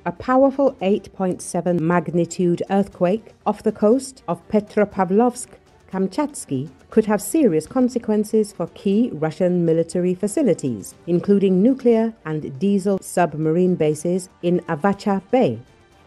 A powerful 8.7 magnitude earthquake off the coast of Petropavlovsk-Kamchatsky could have serious consequences for key Russian military facilities, including nuclear and diesel submarine bases in Avacha Bay.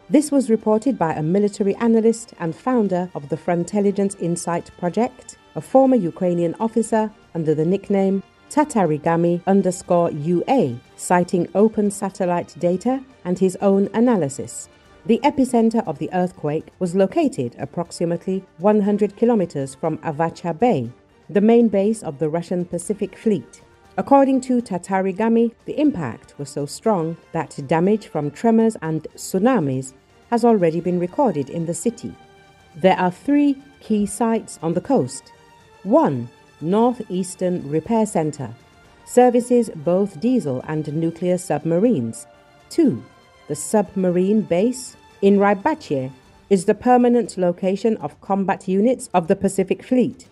This was reported by a military analyst and founder of the Frontelligence Insight project, a former Ukrainian officer under the nickname Tatarigami_UA, citing open satellite data and his own analysis. The epicenter of the earthquake was located approximately 100 kilometers from Avacha Bay, the main base of the Russian Pacific Fleet. According to Tatarigami, the impact was so strong that damage from tremors and tsunamis has already been recorded in the city. There are 3 key sites on the coast. 1. Northeastern Repair Center services both diesel and nuclear submarines. 2. The submarine base in Rybachye is the permanent location of combat units of the Pacific Fleet.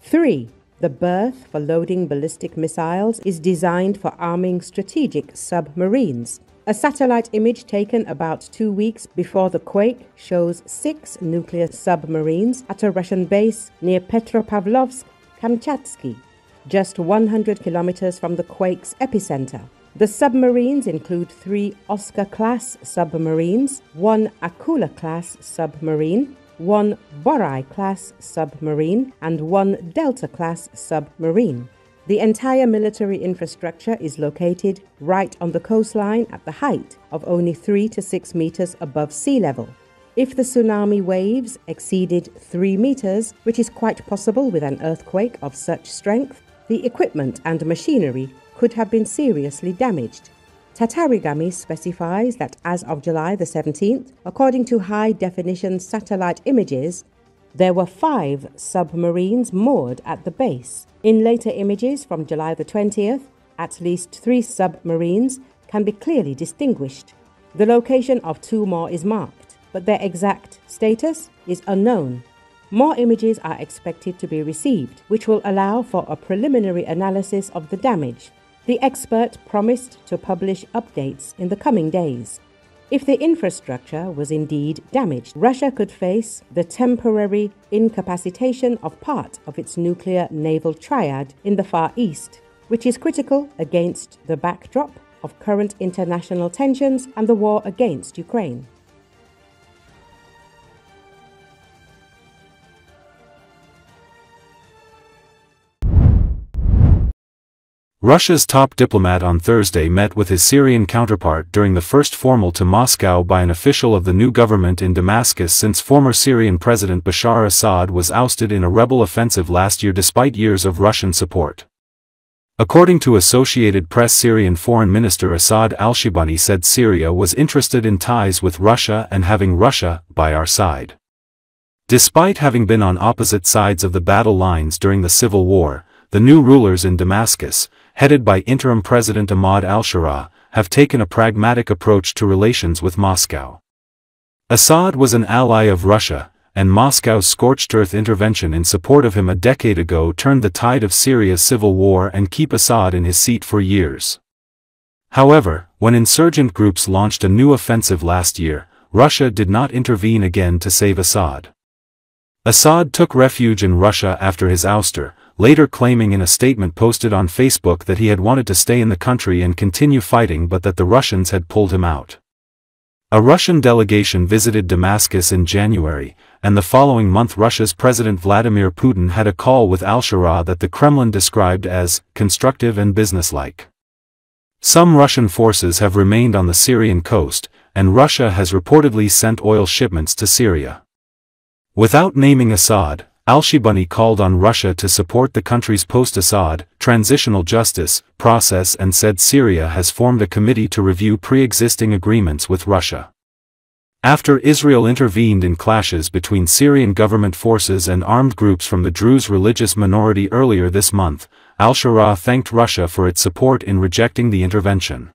3. The berth for loading ballistic missiles is designed for arming strategic submarines. A satellite image taken about 2 weeks before the quake shows 6 nuclear submarines at a Russian base near Petropavlovsk-Kamchatsky, just 100 kilometers from the quake's epicenter. The submarines include 3 Oscar-class submarines, 1 Akula-class submarine, 1 Borei-class submarine, and 1 Delta-class submarine. The entire military infrastructure is located right on the coastline at the height of only 3 to 6 meters above sea level. If the tsunami waves exceeded 3 meters, which is quite possible with an earthquake of such strength, the equipment and machinery could have been seriously damaged. Tatarigami specifies that as of July the 17th, according to high-definition satellite images, there were 5 submarines moored at the base. In later images from July the 20th, at least 3 submarines can be clearly distinguished. The location of 2 more is marked, but their exact status is unknown. More images are expected to be received, which will allow for a preliminary analysis of the damage. The expert promised to publish updates in the coming days. If the infrastructure was indeed damaged, Russia could face the temporary incapacitation of part of its nuclear naval triad in the Far East, which is critical against the backdrop of current international tensions and the war against Ukraine. Russia's top diplomat on Thursday met with his Syrian counterpart during the first formal to Moscow by an official of the new government in Damascus since former Syrian President Bashar Assad was ousted in a rebel offensive last year despite years of Russian support. According to Associated Press, Syrian Foreign Minister Asad al-Shibani said Syria was interested in ties with Russia and having Russia by our side. Despite having been on opposite sides of the battle lines during the civil war, the new rulers in Damascus, headed by interim President Ahmad al-Sharaa, have taken a pragmatic approach to relations with Moscow. Assad was an ally of Russia, and Moscow's scorched earth intervention in support of him a decade ago turned the tide of Syria's civil war and kept Assad in his seat for years. However, when insurgent groups launched a new offensive last year, Russia did not intervene again to save Assad. Assad took refuge in Russia after his ouster, later claiming in a statement posted on Facebook that he had wanted to stay in the country and continue fighting but that the Russians had pulled him out. A Russian delegation visited Damascus in January, and the following month Russia's President Vladimir Putin had a call with al-Sharaa that the Kremlin described as constructive and businesslike. Some Russian forces have remained on the Syrian coast, and Russia has reportedly sent oil shipments to Syria. Without naming Assad, al-Shibani called on Russia to support the country's post-Assad transitional justice process and said Syria has formed a committee to review pre-existing agreements with Russia. After Israel intervened in clashes between Syrian government forces and armed groups from the Druze religious minority earlier this month, al-Sharaa thanked Russia for its support in rejecting the intervention.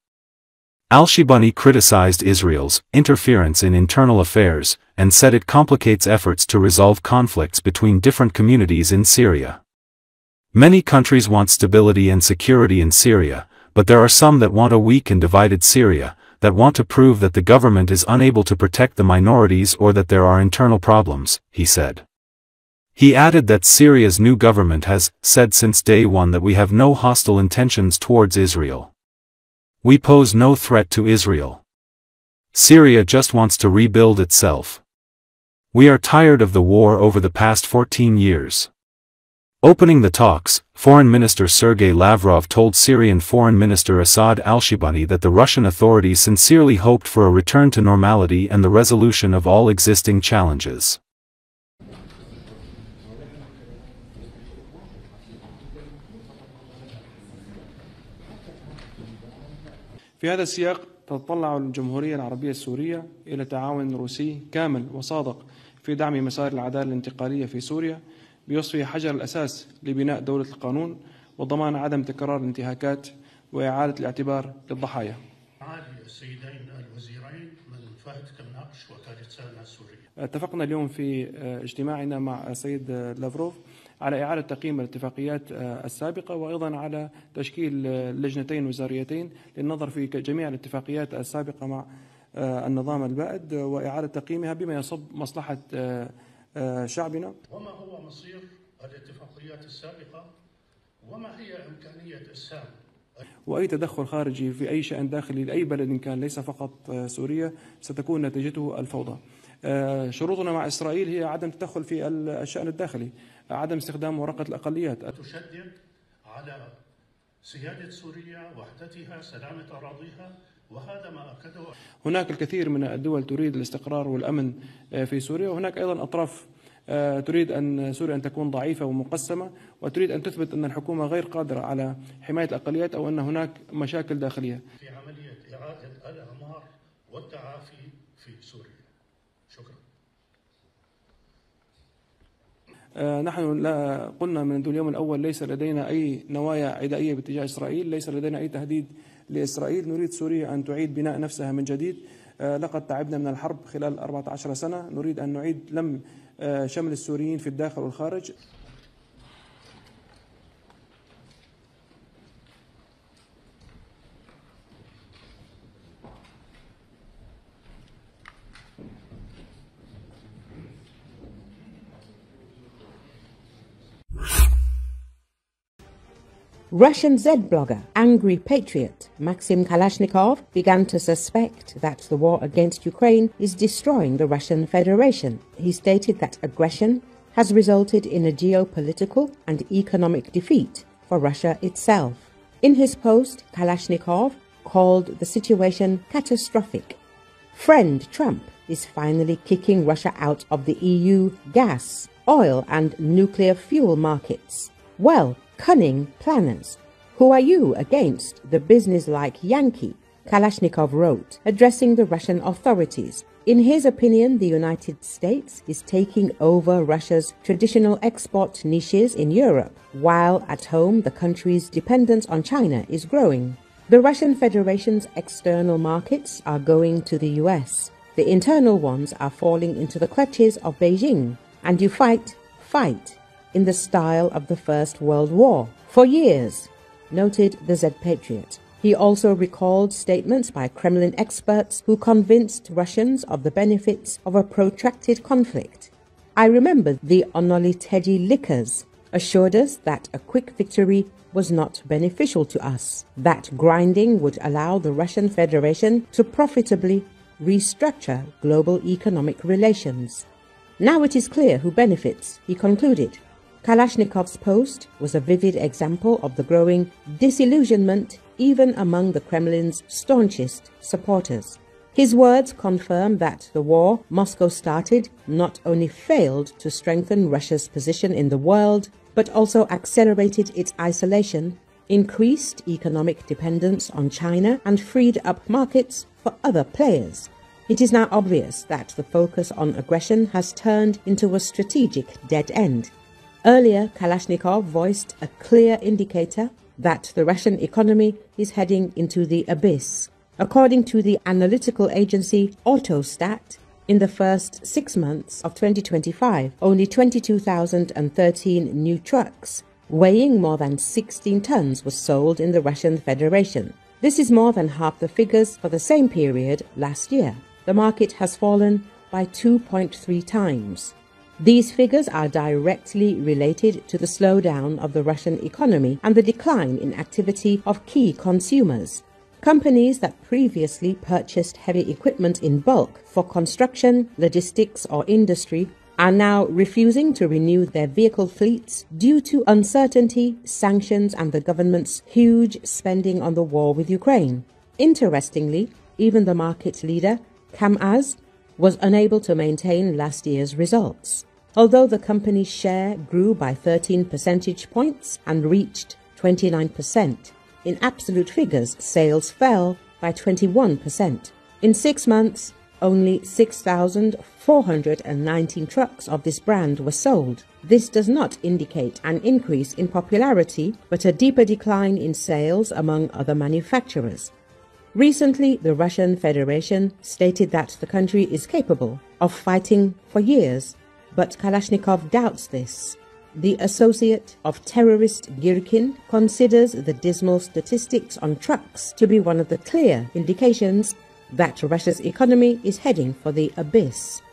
Al-Shibani criticized Israel's interference in internal affairs, and said it complicates efforts to resolve conflicts between different communities in Syria. Many countries want stability and security in Syria, but there are some that want a weak and divided Syria, that want to prove that the government is unable to protect the minorities or that there are internal problems, he said. He added that Syria's new government has said since day one that we have no hostile intentions towards Israel. We pose no threat to Israel. Syria just wants to rebuild itself. We are tired of the war over the past 14 years. Opening the talks, Foreign Minister Sergei Lavrov told Syrian Foreign Minister Assad al-Shibani that the Russian authorities sincerely hoped for a return to normality and the resolution of all existing challenges. في هذا السياق تتطلع الجمهورية العربية السورية إلى تعاون روسي كامل وصادق في دعم مسار العدالة الانتقالية في سوريا بوصفه حجر الأساس لبناء دولة القانون وضمان عدم تكرار الانتهاكات وإعادة الاعتبار للضحايا. السيدين الوزيرين من فهد كالنقش وكالتسانة السورية. اتفقنا اليوم في اجتماعنا مع السيد لافروف على إعادة تقييم الاتفاقيات السابقة وأيضا على تشكيل لجنتين وزاريتين للنظر في جميع الاتفاقيات السابقة مع النظام البائد وإعادة تقييمها بما يصب مصلحة شعبنا. وما هو مصير الاتفاقيات السابقة وما هي إمكانية إسهام وأي تدخل خارجي في أي شأن داخلي لأي بلد كان ليس فقط سوريا ستكون نتيجته الفوضى. شروطنا مع إسرائيل هي عدم التدخل في الشأن الداخلي، عدم استخدام ورقة الأقليات. تشدد على سيادة سوريا، وحدتها، سلامة أراضيها، وهذا ما أكده. هناك الكثير من الدول تريد الاستقرار والأمن في سوريا، وهناك أيضا أطراف تريد أن سوريا أن تكون ضعيفة ومقسمة، وتريد أن تثبت أن الحكومة غير قادرة على حماية الأقليات أو أن هناك مشاكل داخلية. في عملية إعادة الأعمار والتعافي في سوريا. شكرا. نحن قلنا منذ اليوم الأول ليس لدينا أي نوايا عدائية باتجاه إسرائيل، ليس لدينا أي تهديد لإسرائيل، نريد سوريا أن تعيد بناء نفسها من جديد. لقد تعبنا من الحرب خلال 14 سنة، نريد أن نعيد لم شمل السوريين في الداخل والخارج. Russian Z-blogger, Angry Patriot, Maxim Kalashnikov began to suspect that the war against Ukraine is destroying the Russian Federation. He stated that aggression has resulted in a geopolitical and economic defeat for Russia itself. In his post, Kalashnikov called the situation catastrophic. Friend Trump is finally kicking Russia out of the EU gas, oil and nuclear fuel markets. Well, cunning planners, who are you against the business-like Yankee? Kalashnikov wrote, addressing the Russian authorities. In his opinion, the United States is taking over Russia's traditional export niches in Europe, while at home the country's dependence on China is growing. The Russian Federation's external markets are going to the US. The internal ones are falling into the clutches of Beijing. And you fight in the style of the First World War. For years, noted the Z-Patriot. He also recalled statements by Kremlin experts who convinced Russians of the benefits of a protracted conflict. I remember the Onolitedi lickers assured us that a quick victory was not beneficial to us, that grinding would allow the Russian Federation to profitably restructure global economic relations. Now it is clear who benefits, he concluded. Kalashnikov's post was a vivid example of the growing disillusionment even among the Kremlin's staunchest supporters. His words confirm that the war Moscow started not only failed to strengthen Russia's position in the world, but also accelerated its isolation, increased economic dependence on China, and freed up markets for other players. It is now obvious that the focus on aggression has turned into a strategic dead end. Earlier, Kalashnikov voiced a clear indicator that the Russian economy is heading into the abyss. According to the analytical agency Autostat, in the first 6 months of 2025, only 22,013 new trucks weighing more than 16 tons was sold in the Russian Federation. This is more than half the figures for the same period last year. The market has fallen by 2.3 times. These figures are directly related to the slowdown of the Russian economy and the decline in activity of key consumers. Companies that previously purchased heavy equipment in bulk for construction, logistics, or industry are now refusing to renew their vehicle fleets due to uncertainty, sanctions, and the government's huge spending on the war with Ukraine. Interestingly, even the market leader, KAMAZ, was unable to maintain last year's results. Although the company's share grew by 13 percentage points and reached 29%, in absolute figures, sales fell by 21%. In 6 months, only 6,419 trucks of this brand were sold. This does not indicate an increase in popularity, but a deeper decline in sales among other manufacturers. Recently, the Russian Federation stated that the country is capable of fighting for years, but Kalashnikov doubts this. The associate of terrorist Girkin considers the dismal statistics on trucks to be one of the clear indications that Russia's economy is heading for the abyss.